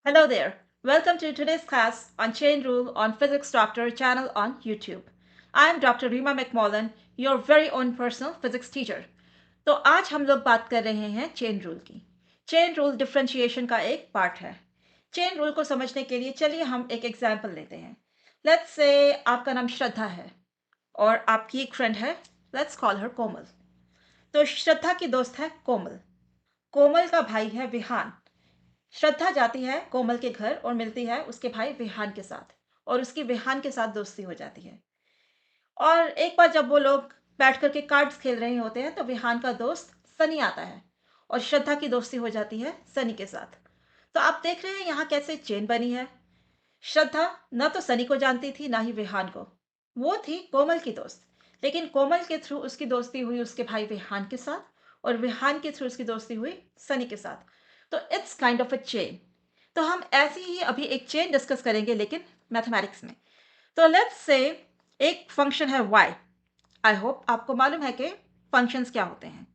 Hello there. Welcome to today's class on Chain Rule on Physics Doctor channel on YouTube. I am Dr. Rima McMullen, your very own personal physics teacher. तो आज हम लोग बात कर रहे हैं chain rule की। Chain rule differentiation का एक पार्ट है। चेन रूल को समझने के लिए चलिए हम एक एग्जाम्पल लेते हैं। लेट्स से आपका नाम श्रद्धा है और आपकी एक फ्रेंड है। लेट्स कॉल हर कोमल। तो श्रद्धा की दोस्त है कोमल। कोमल का भाई है विहान। श्रद्धा जाती है कोमल के घर और मिलती है उसके भाई विहान के साथ और उसकी विहान के साथ दोस्ती हो जाती है। और एक बार जब वो लोग बैठ करके कार्ड्स खेल रहे होते हैं तो विहान का दोस्त सनी आता है और श्रद्धा की दोस्ती हो जाती है सनी के साथ। तो आप देख रहे हैं यहाँ कैसे चेन बनी है। श्रद्धा न तो सनी को जानती थी ना ही विहान को। वो थी कोमल की दोस्त, लेकिन कोमल के थ्रू उसकी दोस्ती हुई उसके भाई विहान के साथ और विहान के थ्रू उसकी दोस्ती हुई सनी के साथ। तो it's kind of a chain. तो हम ऐसी ही अभी एक चेन डिस्कस करेंगे लेकिन मैथमेटिक्स में। तो लेट्स से एक फंक्शन है y। आई होप आपको मालूम है कि फंक्शंस क्या होते हैं।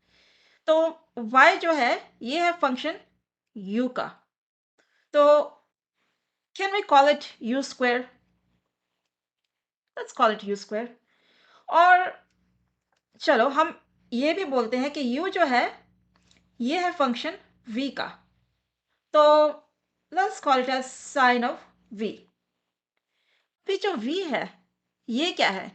तो y जो है ये है फंक्शन u का। तो can we call it u square? Let's call it u square. और चलो हम ये भी बोलते हैं कि u जो है ये है फंक्शन v का। तो let's call it as sine of v। फिर जो v है ये क्या है?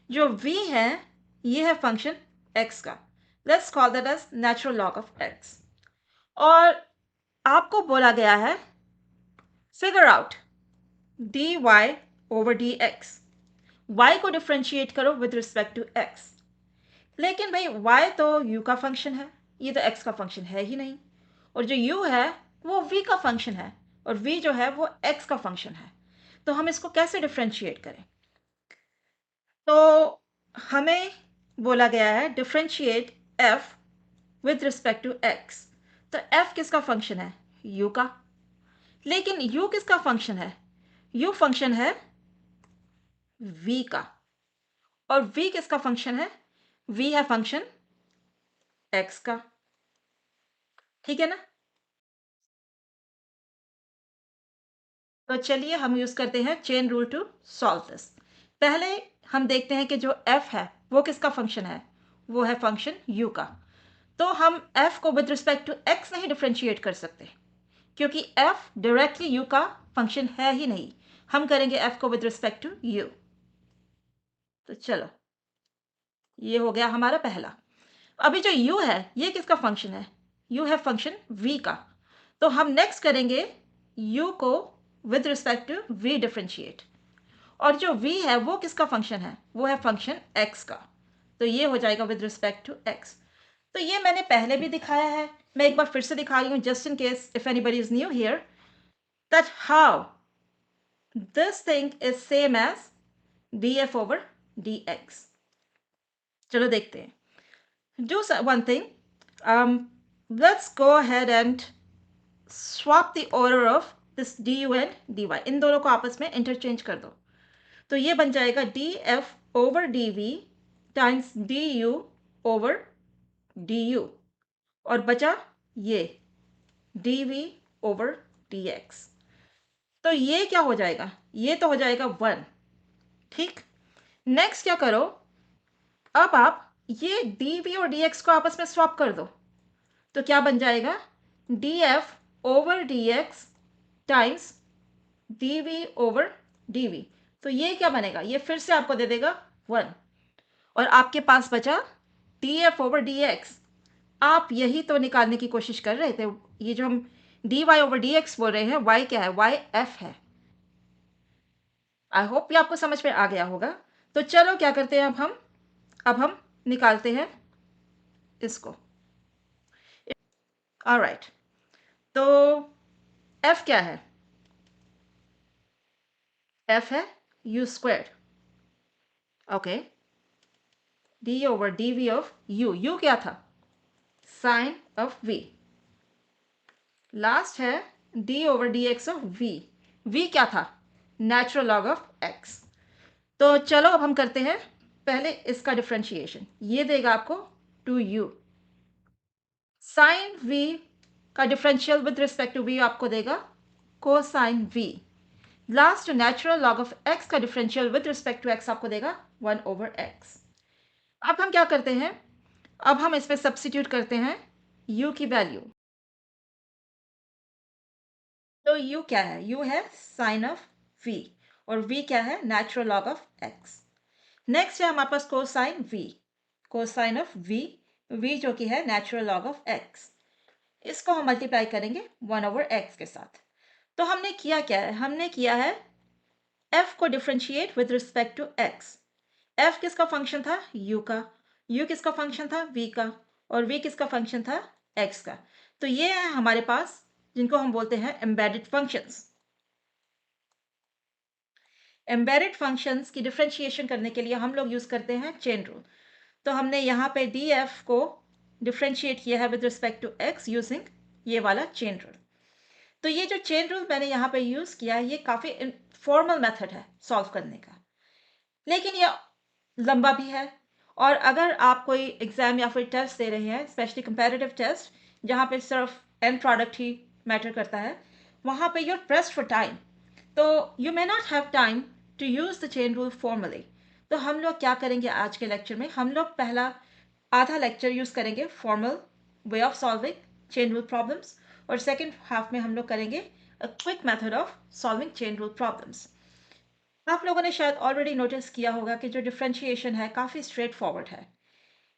जो v है ये है फंक्शन x का। Let's call that as natural log of x। और आपको बोला गया है figure out dy over dx। y को डिफ्रेंशिएट करो विद रिस्पेक्ट टू x। लेकिन भाई y तो u का फंक्शन है, ये तो x का फंक्शन है ही नहीं। और जो u है वो v का फंक्शन है और v जो है वो x का फंक्शन है। तो हम इसको कैसे डिफ्रेंशिएट करें? तो हमें बोला गया है differentiate f with respect to x। तो f किसका फंक्शन है? u का। लेकिन u किसका फंक्शन है? u फंक्शन है v का। और v किसका फंक्शन है? v है फंक्शन x का। ठीक है ना? तो चलिए हम यूज करते हैं chain rule to solve this. पहले हम देखते हैं कि जो f है वो किसका फंक्शन है? वो है फंक्शन u का। तो हम f को विद रिस्पेक्ट टू x नहीं डिफ्रेंशिएट कर सकते क्योंकि f डायरेक्टली u का फंक्शन है ही नहीं। हम करेंगे f को विद रिस्पेक्ट टू u। तो चलो ये हो गया हमारा पहला। अभी जो u है ये किसका फंक्शन है? u है फंक्शन v का। तो हम नेक्स्ट करेंगे u को with respect to v differentiate. और जो v है वो किसका फंक्शन है? वो है फंक्शन x का। तो ये हो जाएगा विद रिस्पेक्ट टू x। तो ये मैंने पहले भी दिखाया है, मैं एक बार फिर से दिखा रही हूँ just in case if anybody is new here that how this thing is same as df over dx। चलो देखते हैं। Do one thing. Let's go ahead and swap the order of this du and dy। इन दोनों को आपस में interchange कर दो। तो ये बन जाएगा df over dv times du over du। और बचा ये dv ओवर dx। तो ये क्या हो जाएगा? ये तो हो जाएगा 1। ठीक। नेक्स्ट क्या करो, अब आप ये dv और dx को आपस में स्वैप कर दो। तो क्या बन जाएगा? df over dx times dv over dv। तो ये क्या बनेगा? ये फिर से आपको दे देगा 1। और आपके पास बचा df ओवर dx। आप यही तो निकालने की कोशिश कर रहे थे। ये जो हम dy ओवर dx बोल रहे हैं, y क्या है? y f है। आई होप ये आपको समझ में आ गया होगा। तो चलो क्या करते हैं अब हम निकालते हैं इसको। ऑलराइट। तो f क्या है? f है u square. Okay. d over dv of u क्या था? Sine of v। लास्ट है d over dx of v क्या था? Natural log of x। तो चलो अब हम करते हैं पहले इसका डिफ्रेंशिएशन। ये देगा आपको 2u। साइन v का differential with respect to v आपको देगा cosine v। Last natural log of x का differential with respect to x आपको देगा 1/x। अब हम क्या करते हैं, अब हम इसमें सब्स्टिट्यूट करते हैं u की वैल्यू। तो u क्या है, u है साइन ऑफ v और v क्या है, natural log of x। Next है हमारे पास cosine v, cosine of v, v जो कि है नेचुरल लॉग ऑफ x। इसको हम मल्टीप्लाई करेंगे 1/x के साथ। तो हमने किया क्या है, हमने किया है f को differentiate with respect to x। f किसका फंक्शन था, u का, u किसका फंक्शन था, v का, और v किसका फंक्शन था, x का। तो ये है हमारे पास जिनको हम बोलते हैं एम्बेडेड फंक्शंस। एम्बेडेड फंक्शंस की डिफरेंशिएशन करने के लिए हम लोग यूज करते हैं चेन रूल। तो हमने यहाँ पे df को डिफरेंशिएट किया है with respect to x using ये वाला चेन रूल। तो ये जो चेन रूल मैंने यहाँ पे यूज किया है, ये काफी फॉर्मल मेथड है सॉल्व करने का, लेकिन ये लंबा भी है। और अगर आप कोई एग्जाम या फिर टेस्ट दे रहे हैं, स्पेशली कंपैरेटिव टेस्ट जहाँ पे सिर्फ एंड प्रोडक्ट ही मैटर करता है, वहाँ पे यूर प्रेस्ड फॉर टाइम, तो you may not have time to use the chain rule formally. तो हम लोग क्या करेंगे आज के लेक्चर में, हम लोग पहला आधा लेक्चर यूज करेंगे formal way of solving chain rule problems, और सेकेंड हाफ में हम लोग करेंगे a quick method of solving chain rule problems. आप लोगों ने शायद ऑलरेडी नोटिस किया होगा कि जो डिफरेंशिएशन है काफ़ी स्ट्रेट फॉरवर्ड है।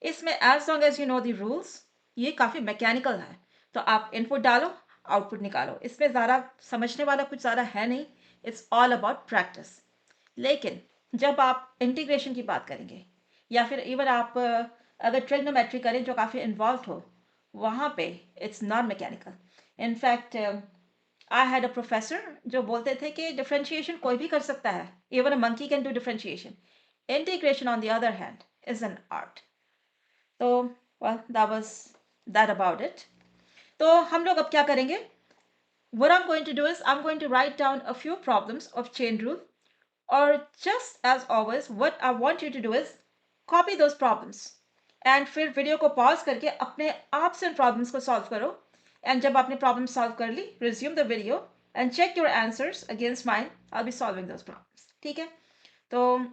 इसमें as long as you know the rules, ये काफ़ी मैकेनिकल है। तो आप इनपुट डालो, आउटपुट निकालो, इसमें ज़्यादा समझने वाला कुछ ज़्यादा है नहीं। It's all about practice. लेकिन जब आप इंटीग्रेशन की बात करेंगे या फिर इवन आप अगर ट्रिग्नोमेट्री करें जो काफ़ी इन्वॉल्व हो, वहाँ पे it's not mechanical. In fact I had a professor जो बोलते थे कि डिफरेंशिएशन कोई भी कर सकता है, even a monkey can do differentiation. Integration on the other hand is an art. तो well, that was that about it. तो हम लोग अब क्या करेंगे, what I'm going to do is I'm going to write down a few problems of chain rule, or just as always what I want you to do is copy those problems and फिर video को pause करके अपने आप से problems को solve करो। And जब आपने प्रॉब्लम सॉल्व कर ली, resume the video and check your answers against mine, I be solving those problems. ठीक है, तो I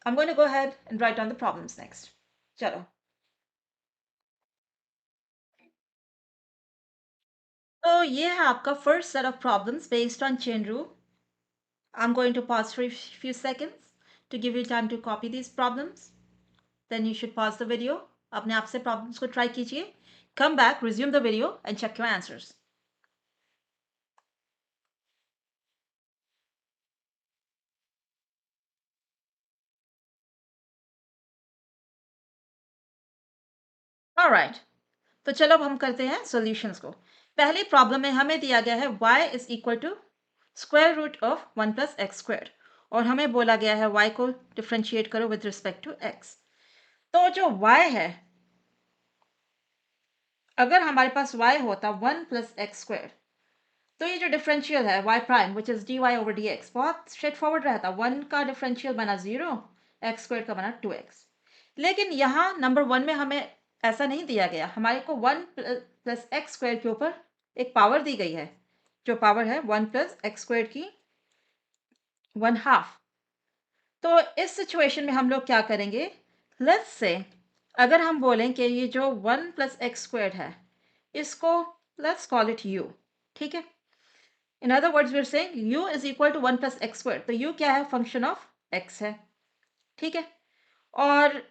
am going to go ahead and write down the problems next. चलो, तो ये है आपका first set of problems based on chain rule. I am going to pause for few seconds to give you time to copy these problems. Then you should pause the video. अपने आप से problems को try कीजिए, come back, resume the video and check your answers. Alright, तो चलो अब हम करते हैं सॉल्यूशंस को। पहली प्रॉब्लम में हमें दिया गया है y is equal to square root of 1 plus x square, और हमें बोला गया है y को डिफ्रेंशिएट करो विद रिस्पेक्ट टू x। तो जो y है, अगर हमारे पास y होता 1 प्लस एक्स स्क्वायर, तो ये जो डिफरेंशियल है y prime which is d y over d x, बहुत स्ट्रेट फॉरवर्ड रहता। 1 का डिफरेंशियल बना 0, एक्स स्क्वायर का बना 2x। लेकिन यहाँ नंबर 1 में हमें ऐसा नहीं दिया गया, हमारे को 1 प्लस एक्स स्क्वायर के ऊपर एक पावर दी गई है, जो पावर है 1 प्लस एक्स स्क्वायर की 1/2। तो इस सिचुएशन में हम लोग क्या करेंगे, लेट्स से अगर हम बोलें कि ये जो 1 प्लस एक्स स्क्वायर है, इसको लेट्स कॉल इट u। ठीक है, in other words we are saying u is equal to 1 plus x square. तो u क्या है, फंक्शन ऑफ x है। ठीक है, और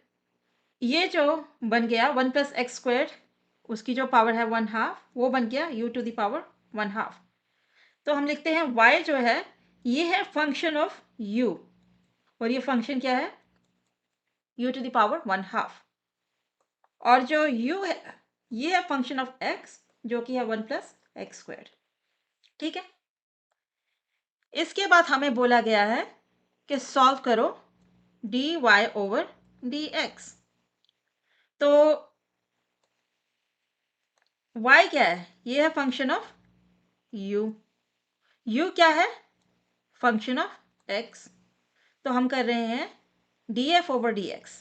ये जो बन गया 1 प्लस एक्स स्क्वायर, उसकी जो पावर है 1/2, वो बन गया u टू द पावर 1/2। तो हम लिखते हैं y जो है ये है फंक्शन ऑफ u, और ये फंक्शन क्या है, u टू द पावर 1/2। और जो u है ये है फंक्शन ऑफ x, जो कि है 1 प्लस एक्स स्क्वायर। ठीक है, इसके बाद हमें बोला गया है कि सॉल्व करो dy ओवर dx। तो y क्या है, ये है फंक्शन ऑफ u। u क्या है, फंक्शन ऑफ x। तो हम कर रहे हैं df over dx,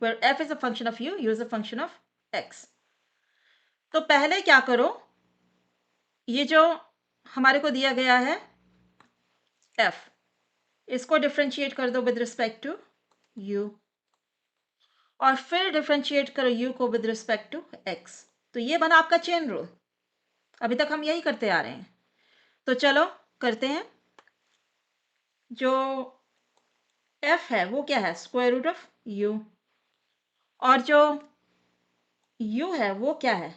where f is a function of u is a function of x। तो पहले क्या करो, ये जो हमारे को दिया गया है एफ, इसको डिफ्रेंशिएट कर दो विद रिस्पेक्ट टू यू, और फिर डिफ्रेंशिएट करो यू को विद रिस्पेक्ट टू एक्स। तो ये बना आपका चेन रूल। अभी तक हम यही करते आ रहे हैं। तो चलो करते हैं। जो एफ है वो क्या है? Square root of u. और जो यू है वो क्या है?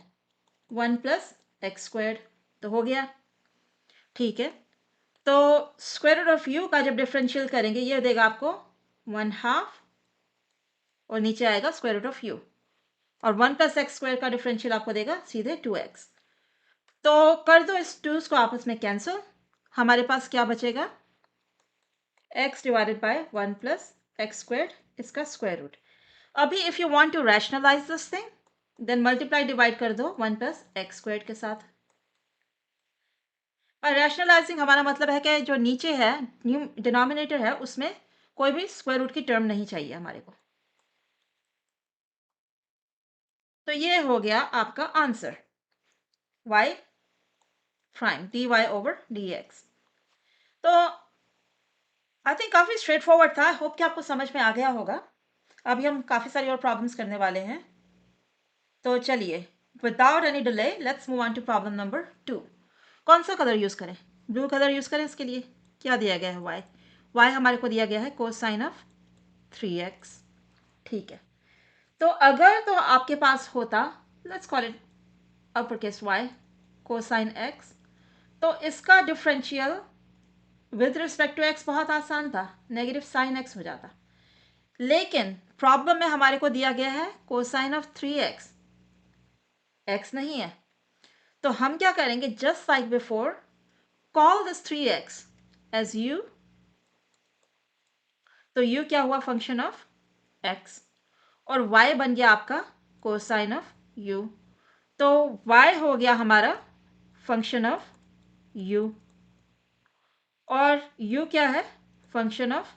1 + x²। तो हो गया, ठीक है। तो स्क्वायर रूट ऑफ यू का जब डिफरेंशियल करेंगे ये देगा आपको 1/2, और नीचे आएगा स्क्वायर रूट ऑफ यू, और 1 + x² का डिफरेंशियल आपको देगा सीधे 2x। तो कर दो इस 2's को आपस में कैंसिल। हमारे पास क्या बचेगा? x डिवाइडेड बाय 1 + x², इसका स्क्वायर रूट। अभी if you want to rationalise this thing, then multiply divide कर दो 1 + x² के साथ। और रैशनलाइजिंग हमारा मतलब है कि जो नीचे है, न्यू डिनोमिनेटर है, उसमें कोई भी स्क्वायर रूट की टर्म नहीं चाहिए हमारे को। तो ये हो गया आपका आंसर, y प्राइम dy/dx। तो आई थिंक काफ़ी स्ट्रेट फॉरवर्ड था। होप कि आपको समझ में आ गया होगा। अभी हम काफ़ी सारी और प्रॉब्लम्स करने वाले हैं। तो चलिए, without any delay let's move on to problem number 2। कौन सा कलर यूज़ करें? ब्लू कलर यूज़ करें। इसके लिए क्या दिया गया है? y हमारे को दिया गया है कोसाइन ऑफ 3x। ठीक है। तो अगर तो आपके पास होता, let's call it upper case y, cosine x, तो इसका differential with respect to x बहुत आसान था, नेगेटिव साइन x हो जाता। लेकिन प्रॉब्लम में हमारे को दिया गया है कोसाइन ऑफ 3x, x नहीं है। तो हम क्या करेंगे? Just like before, call this 3x as u। तो u क्या हुआ? फंक्शन ऑफ x, और y बन गया आपका कोसाइन ऑफ u। तो y हो गया हमारा फंक्शन ऑफ u, और u क्या है? Function of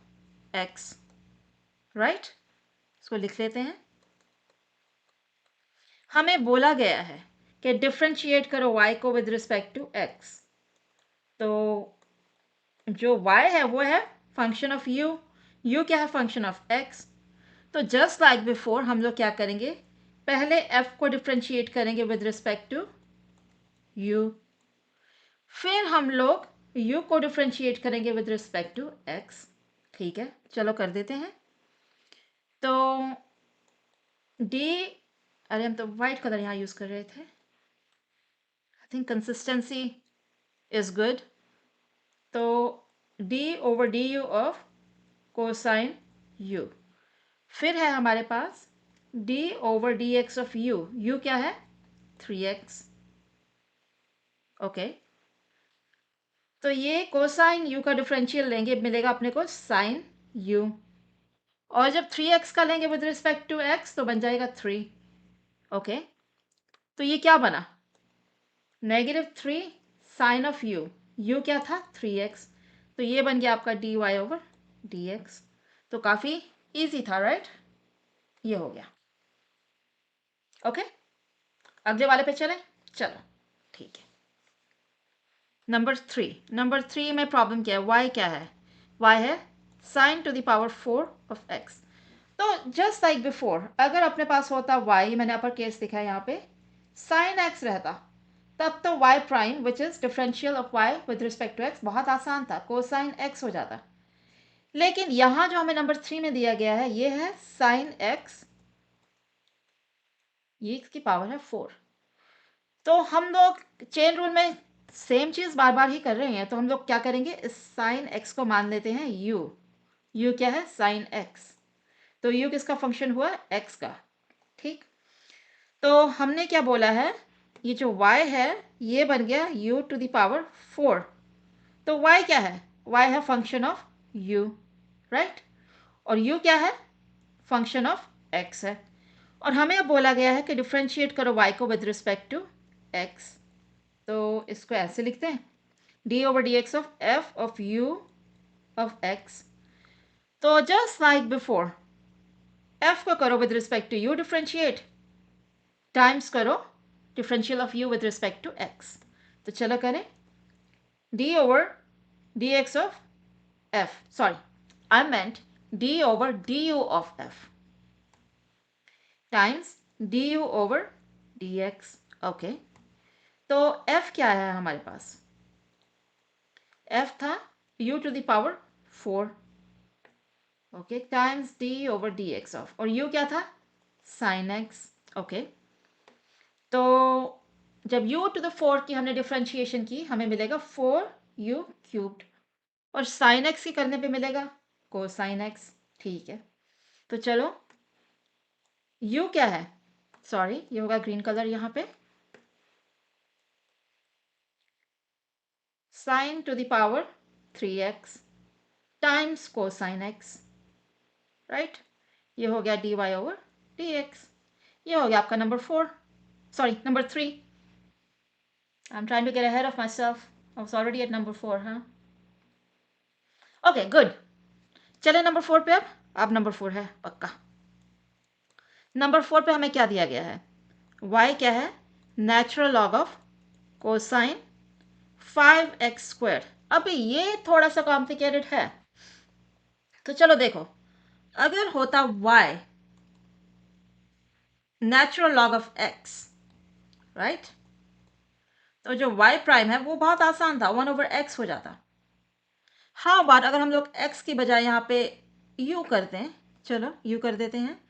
x, right. इसको लिख लेते हैं। हमें बोला गया है कि डिफ्रेंशिएट करो y को विद रिस्पेक्ट टू x। तो जो y है वो है फंक्शन ऑफ u, u क्या है? Function of x। तो जस्ट लाइक बिफोर हम लोग क्या करेंगे? पहले f को डिफ्रेंशिएट करेंगे विद रिस्पेक्ट टू u, फिर हम लोग u को डिफ्रेंशिएट करेंगे विद रिस्पेक्ट टू x। ठीक है, चलो कर देते हैं। तो d, अरे हम तो वाइट कलर यहाँ यूज़ कर रहे थे। I think consistency is good. तो d/du ऑफ कोसाइन u, फिर है हमारे पास d/dx ऑफ u क्या है? 3x। ओके, तो ये कोसाइन u का डिफरेंशियल लेंगे, मिलेगा अपने को साइन u, और जब 3x का लेंगे विद रिस्पेक्ट टू x तो बन जाएगा 3। ओके, तो ये क्या बना? -3 साइन ऑफ u क्या था? 3x। तो ये बन गया आपका dy/dx। तो काफ़ी इजी था, राइट? ये हो गया। ओके, अगले वाले पे चलें। चलो, ठीक है। नंबर 3 में प्रॉब्लम क्या है? y क्या है? y है sine to the power 4 of x। तो जस्ट लाइक बिफोर, अगर अपने पास होता y, मैंने अपर केस लिखा है यहाँ पे, साइन x रहता, तब तो y prime which is differential of y with respect to x बहुत आसान था, कोसाइन x हो जाता। लेकिन यहाँ जो हमें नंबर 3 में दिया गया है ये है साइन x, ये इसकी पावर है 4। तो हम लोग चेन रूल में सेम चीज़ बार बार ही कर रहे हैं, तो हम लोग क्या करेंगे? इस साइन x को मान लेते हैं u क्या है? Sine x। तो u किसका फंक्शन हुआ? x का। ठीक, तो हमने क्या बोला है? ये जो y है ये बन गया u टू द पावर 4। तो y क्या है? y है फंक्शन ऑफ u, राइट, और u क्या है? फंक्शन ऑफ x है। और हमें अब बोला गया है कि डिफ्रेंशिएट करो y को विद रिस्पेक्ट टू x। तो इसको ऐसे लिखते हैं, d/dx of f of u of x। तो जस्ट लाइक बिफोर, f को करो with respect to u differentiate, times करो differential of u with respect to x। तो चलो करें, d/dx of f, sorry I meant d over d u of f times d u over d x. Okay, तो f क्या है हमारे पास? F था u to the power 4, okay, times d over d x of, और you क्या था? Sine x. Okay, तो जब u टू द 4 की हमने डिफ्रेंशिएशन की, हमें मिलेगा 4u क्यूब्ड, और साइन एक्स की करने पे मिलेगा कोसाइन एक्स। ठीक है, तो चलो u क्या है? सॉरी, ये होगा ग्रीन कलर यहाँ पे, sign to the power 3x times cosine x, right? ये हो गया dy ओवर dx। ये हो गया आपका number 4, sorry number 3। I'm trying to get ahead of myself. I was already at number 4, huh? Okay, good. चले नंबर 4 पे। अब नंबर 4 है पक्का। नंबर 4 पे हमें क्या दिया गया है? y क्या है? Natural log of cosine 5x square. अभी ये थोड़ा सा कॉम्प्लिकेटेड है, तो चलो देखो, अगर होता y natural log of x, right, तो जो y प्राइम है वो बहुत आसान था, 1/x हो जाता। हाँ, बात अगर हम लोग x की बजाय यहाँ पे u करते हैं, चलो u कर देते हैं,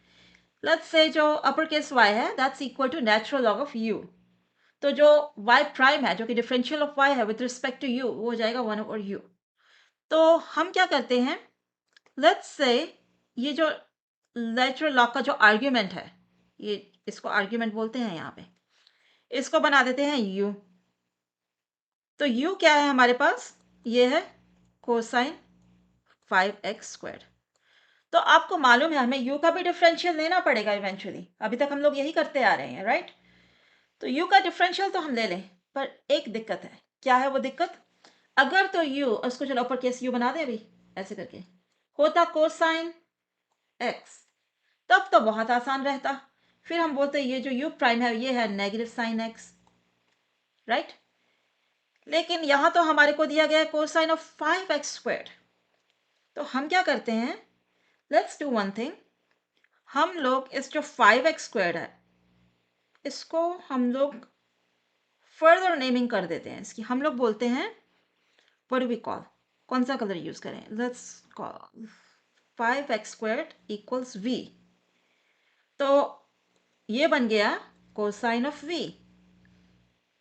लेट्स से जो अपर केस y है that's equal to natural log of u, तो जो y प्राइम है जो कि डिफरेंशियल ऑफ y है विद रिस्पेक्ट टू u, वो हो जाएगा 1/u। तो हम क्या करते हैं, लेट्स से ये जो नेचुरल लॉग का जो आर्ग्यूमेंट है, ये इसको आर्ग्यूमेंट बोलते हैं, यहाँ पे इसको बना देते हैं u। तो u क्या है हमारे पास? ये है कोसाइन 5x स्क्वायर। तो आपको मालूम है हमें u का भी डिफरेंशियल लेना पड़ेगा इवेंचुअली, अभी तक हम लोग यही करते आ रहे हैं, राइट? तो u का डिफरेंशियल तो हम ले लें, पर एक दिक्कत है। क्या है वो दिक्कत? अगर तो u, उसको चलो अपर केस u बना दें अभी ऐसे करके, होता कोसाइन x, तब तो बहुत आसान रहता। फिर हम बोलते ये जो u प्राइम है ये है नेगेटिव साइन x, राइट? लेकिन यहां तो हमारे को दिया गया है कोसाइन ऑफ 5x स्क्वायर। तो हम क्या करते हैं, लेट्स डू वन थिंग, हम लोग इस जो 5x स्क्वायर है इसको हम लोग फर्दर नेमिंग कर देते हैं इसकी। हम लोग बोलते हैं व्हाट डू वी कॉल, कौन सा कलर यूज करें? Let's call 5x squared equals v। तो ये बन गया कोसाइन ऑफ v,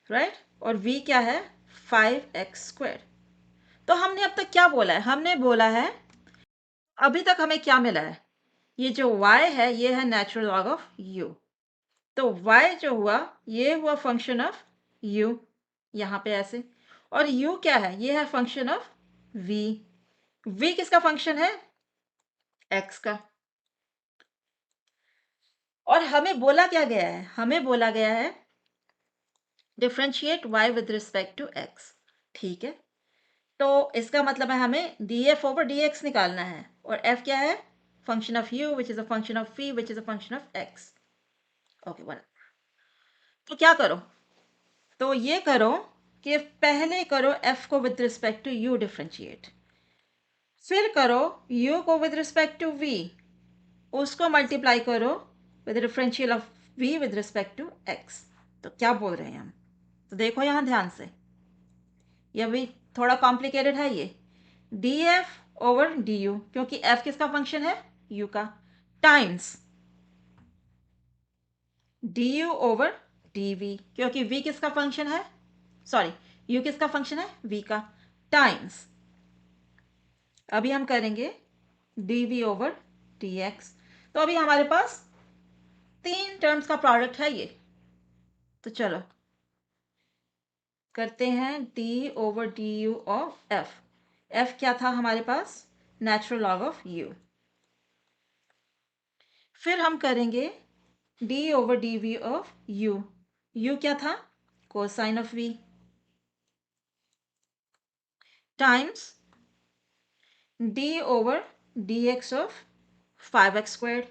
राइट? और v क्या है? 5x square. तो हमने अब तक क्या बोला है? हमने बोला है अभी तक हमें क्या मिला है, ये जो y है ये है नेचुरल लॉग ऑफ u। तो y जो हुआ ये हुआ फंक्शन ऑफ u, यहाँ पे ऐसे, और u क्या है? ये है फंक्शन ऑफ v। v किसका फंक्शन है? x का। और हमें बोला क्या गया है? हमें बोला गया है differentiate y with respect to x। ठीक है, तो इसका मतलब है हमें df ओवर dx निकालना है, और f क्या है? Function of u which is a function of v which is a function of x। Okay, one. तो क्या करो, तो ये करो कि पहले करो f को with respect to u differentiate, फिर करो u को विद रिस्पेक्ट टू v, उसको मल्टीप्लाई करो with differential of v with respect to x। तो क्या बोल रहे हैं हम? तो देखो यहाँ ध्यान से, ये भी थोड़ा कॉम्प्लिकेटेड है ये, df ओवर du, क्योंकि f किसका फंक्शन है? u का, टाइम्स du ओवर dv, क्योंकि v किसका फंक्शन है? सॉरी, u किसका फंक्शन है? v का, टाइम्स अभी हम करेंगे dv ओवर dx। तो अभी हमारे पास 3 टर्म्स का प्रोडक्ट है ये। तो चलो करते हैं d over du of f। f क्या था हमारे पास? Natural log of u। फिर हम करेंगे d over dv of u। u क्या था? Cosine of v, times d over dx of 5x squared.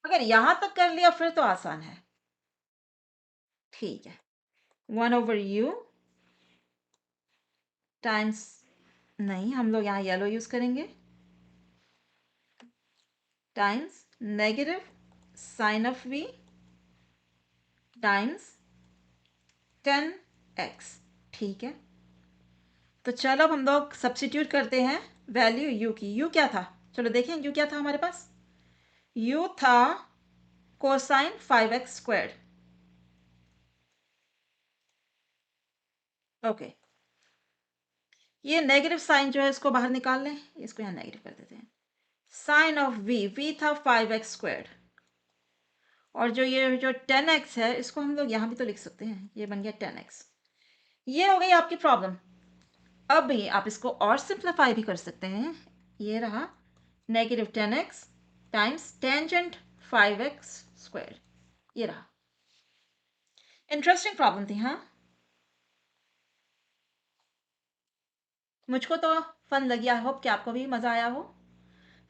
अगर यहां तक कर लिया फिर तो आसान है। ठीक है, 1/u टाइम्स नहीं, हम लोग यहाँ येलो यूज़ करेंगे। Times negative sine of v times 10x। ठीक है, तो चलो अब हम लोग सब्स्टिट्यूट करते हैं वैल्यू u की। u क्या था, चलो देखें u क्या था हमारे पास। u था कोसाइन 5x स्क्वायर्ड। ओके, ये नेगेटिव साइन जो है इसको बाहर निकाल लें, इसको यहाँ नेगेटिव कर देते हैं। साइन ऑफ v था 5x स्क्वायर्ड, और जो ये जो 10x है इसको हम लोग यहाँ भी तो लिख सकते हैं, ये बन गया 10x। ये हो गई आपकी प्रॉब्लम। अब भी आप इसको और सिंप्लीफाई भी कर सकते हैं। ये रहा negative 10x times tangent 5x square. ये रहा। इंटरेस्टिंग प्रॉब्लम थी, हाँ, मुझको तो फन लगी। आई होप कि आपको भी मज़ा आया हो।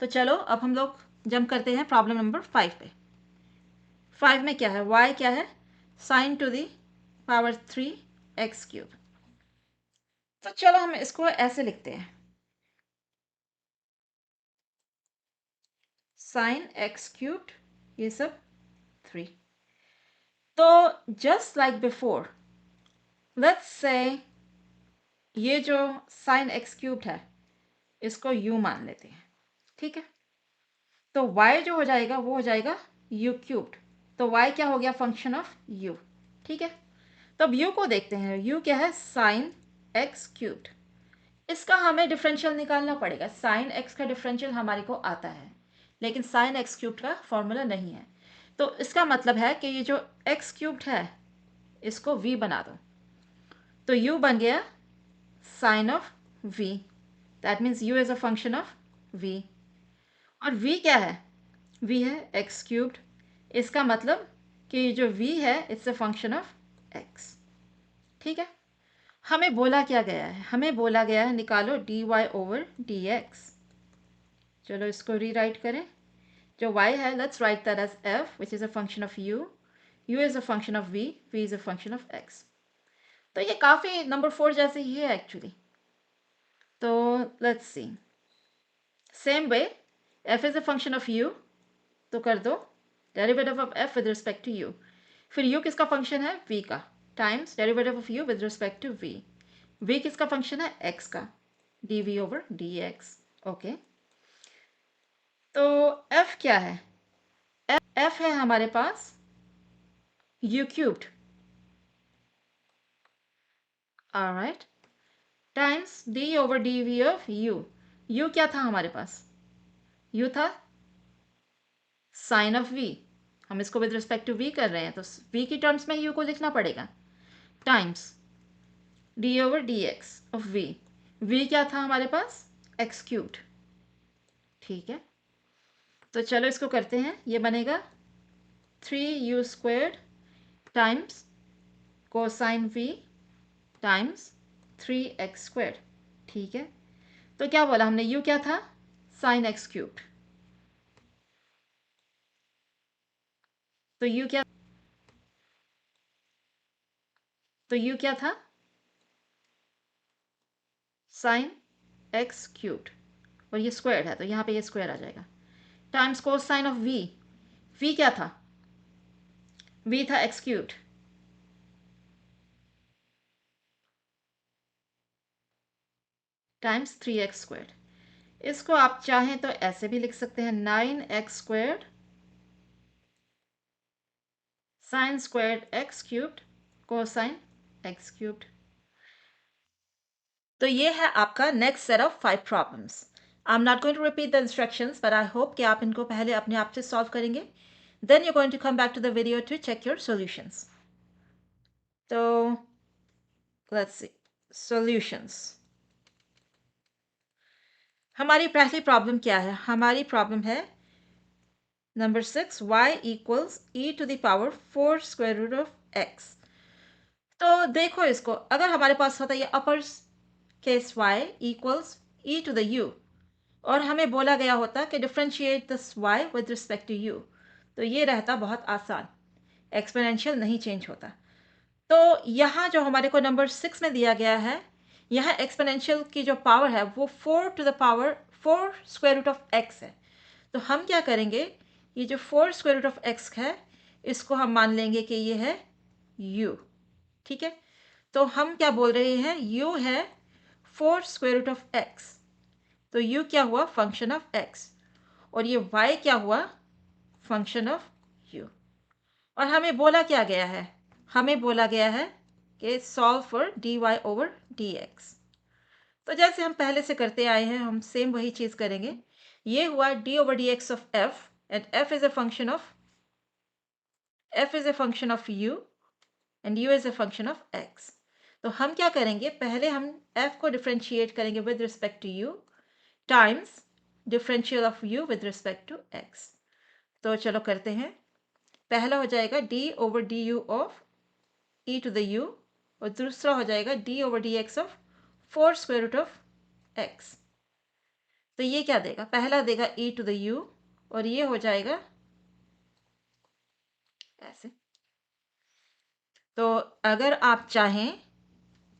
तो चलो अब हम लोग जंप करते हैं प्रॉब्लम नंबर 5 पे। 5 में क्या है, y क्या है, sine to the power 3x cube. तो चलो हम इसको ऐसे लिखते हैं, साइन x क्यूब्ड, ये सब 3। तो just like before, let's say ये जो साइन x क्यूब्ड है इसको u मान लेते हैं। ठीक है, तो y जो हो जाएगा वो हो जाएगा u क्यूब्ड। तो y क्या हो गया, फंक्शन ऑफ u। ठीक है, तो अब u को देखते हैं। u क्या है, साइन x क्यूब्ड। इसका हमें डिफरेंशियल निकालना पड़ेगा। साइन x का डिफरेंशियल हमारे को आता है, लेकिन साइन x क्यूब्ड का फॉर्मूला नहीं है। तो इसका मतलब है कि ये जो x क्यूब्ड है इसको v बना दो। तो u बन गया sine of v, that means u is a function of v। और v क्या है, v है x क्यूब्ड। इसका मतलब कि जो v है it's a function of x। ठीक है, हमें बोला क्या गया है, हमें बोला गया है निकालो dy ओवर dx। चलो इसको रीराइट करें। जो y है, let's write that as f which is a function of u, u is a function of v, v is a function of x। तो ये काफ़ी नंबर 4 जैसे ही है एक्चुअली। तो let's see, same way f is a function of u, तो कर दो derivative of f with respect to u। फिर u किसका फंक्शन है, v का, times derivative of u with respect to v। v किसका फंक्शन है, x का, dv ओवर dx। ओके, तो f क्या है, f है हमारे पास u cubed, alright, times d over dv of u। u क्या था हमारे पास, u था साइन ऑफ v। हम इसको विद रिस्पेक्ट टू v कर रहे हैं, तो v की टर्म्स में u को लिखना पड़ेगा, times d over dx of v। v क्या था हमारे पास, x क्यूब्ड। ठीक है, तो चलो इसको करते हैं। ये बनेगा 3u squared times cosine v times 3x squared. ठीक है, तो क्या बोला हमने, u क्या था, साइन x क्यूब्ड। तो u क्या, तो u क्या था, साइन x क्यूब्ड, और ये स्क्वायर है तो यहाँ पे ये स्क्वायर आ जाएगा, times cos sign of v। v क्या था, v था x cubed, times 3x squared. इसको आप चाहें तो ऐसे भी लिख सकते हैं, 9x squared sine squared x cubed cosine x cubed. तो ये है आपका next set of 5 problems. I am not going to repeat the instructions, but I hope कि आप इनको पहले अपने आप से सॉल्व करेंगे। Then you going to come back to the video to check your solutions. तो लेट्स सी सॉल्यूशंस। हमारी पहली प्रॉब्लम क्या है, हमारी प्रॉब्लम है number 6, y equals e to the power 4 square root of x। तो देखो इसको, अगर हमारे पास होता है ये upper case y equals e to the u, और हमें बोला गया होता कि differentiate this y with respect to u, तो ये रहता बहुत आसान, एक्सपोनेंशियल नहीं चेंज होता। तो यहाँ जो हमारे को नंबर 6 में दिया गया है, यहाँ एक्सपोनेंशियल की जो पावर है वो 4 to the power 4 square root of x है। तो हम क्या करेंगे, ये जो 4 स्क्वायर रूट ऑफ एक्स है इसको हम मान लेंगे कि ये है u। ठीक है, तो हम क्या बोल रहे हैं, u है 4 स्क्वायर रूट ऑफ एक्स। तो u क्या हुआ, फंक्शन ऑफ x, और ये y क्या हुआ, फंक्शन ऑफ u। और हमें बोला क्या गया है, हमें बोला गया है कि solve for dy over dx। तो जैसे हम पहले से करते आए हैं हम सेम वही चीज़ करेंगे। ये हुआ d over dx of f and f is a function of u and u is a function of x। तो हम क्या करेंगे, पहले हम f को डिफ्रेंशिएट करेंगे with respect to u times differential of u with respect to x। तो चलो करते हैं। पहला हो जाएगा d over d u of e to the u, और दूसरा हो जाएगा d over d x of 4 square root of x। तो ये क्या देगा, पहला देगा e टू द u और ये हो जाएगा ऐसे। तो अगर आप चाहें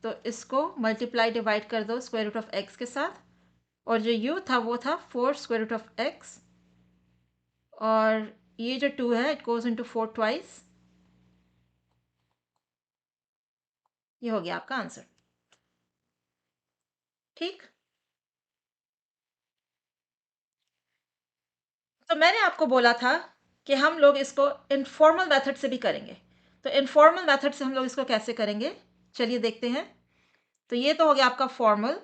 तो इसको मल्टीप्लाई डिवाइड कर दो स्क्वायर रूट ऑफ x के साथ, और जो u था वो था 4 स्क्वायर रूट ऑफ x, और ये जो 2 है इट गोज इनटू 4 ट्वाइस। ये हो गया आपका आंसर। ठीक, तो मैंने आपको बोला था कि हम लोग इसको इनफॉर्मल मेथड से भी करेंगे। तो इनफॉर्मल मेथड से हम लोग इसको कैसे करेंगे, चलिए देखते हैं। तो ये तो हो गया आपका फॉर्मल,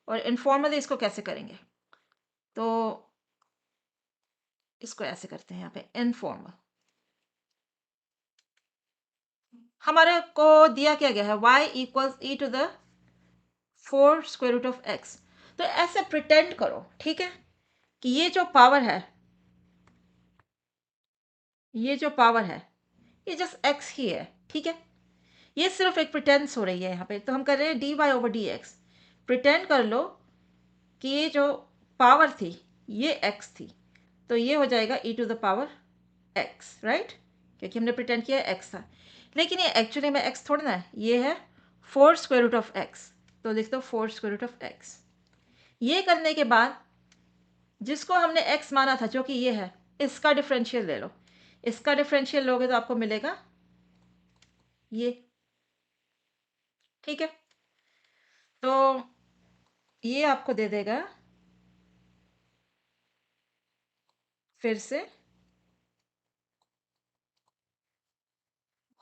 और इनफॉर्मली इसको कैसे करेंगे। तो इसको ऐसे करते हैं, यहाँ पे इनफॉर्मल हमारे को दिया क्या गया है, y equals e to the 4 square root of x। तो ऐसे प्रिटेंड करो, ठीक है, कि ये जो पावर है, ये जो पावर है ये जस्ट x ही है। ठीक है, ये सिर्फ एक प्रिटेंस हो रही है यहाँ पे। तो हम कर रहे हैं d y over d x. Pretend कर लो कि ये जो पावर थी ये x थी, तो ये हो जाएगा e to the power x, right, क्योंकि हमने प्रिटेंड किया x था। लेकिन ये एक्चुअली में x थोड़ा ना है, ये है 4 स्क्वायर रूट ऑफ x। तो लिख दो 4 स्क्वायर रूट ऑफ x। ये करने के बाद जिसको हमने x माना था जो कि ये है, इसका डिफरेंशियल ले लो। इसका डिफरेंशियल लोगे तो आपको मिलेगा ये। ठीक है, तो ये आपको दे देगा फिर से,